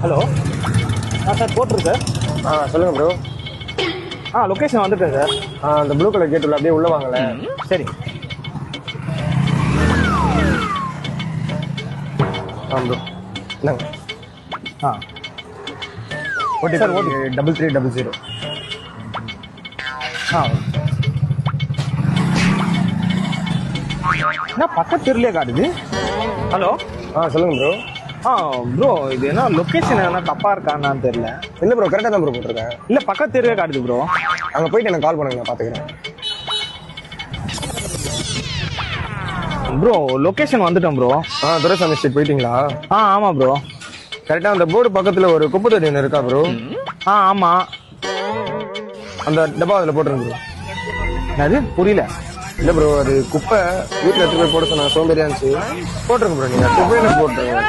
Hello sir போட்டுரு sir. சொல்லுங்க bro. Location வந்துட்டேன் சார். அந்த ப்ளூ கலர் கேட் உள்ள அப்படியே உள்ள வாங்கல. சரி. ப்ரோ என்னங்க ஓகே சார். ஓகே 3300. என்ன பக்கத்து தெருலயே காட்டுது? ஹலோ சொல்லுங்க ப்ரோ. ப்ரோ இது என்ன லொக்கேஷன் என்ன தப்பா இருக்கான்னு தெரியல. இல்லை ப்ரோ, கரெக்டாக தான் ப்ரோ போட்டிருக்கேன். இல்ல பக்கத்து தெருவே காட்டுது ப்ரோ. அங்கே போயிட்டு எனக்கு கால் பண்ணுங்க, நான் பார்த்துக்கிறேன். ப்ரோ லொக்கேஷன் வந்துட்டோம் ப்ரோ. துரைசாமி ஸ்ட்ரீட் போயிட்டீங்களா? ஆமா ப்ரோ. கரெக்டாக அந்த போர்டு பக்கத்தில் ஒரு குப்பை தொட்டி ஒன்று இருக்கா ப்ரோ? ஆமா. அந்த டப்பா அதில் போட்டுருங்க ப்ரோ. அது புரியல. இல்லை ப்ரோ, அது குப்பை வீட்டில் எடுத்து போய் போட சொன்னாங்க, சோம்பேறியா இருந்துச்சு. போட்டுருங்க ப்ரோ, நீங்கள் குப்பையில போட்டுருங்க.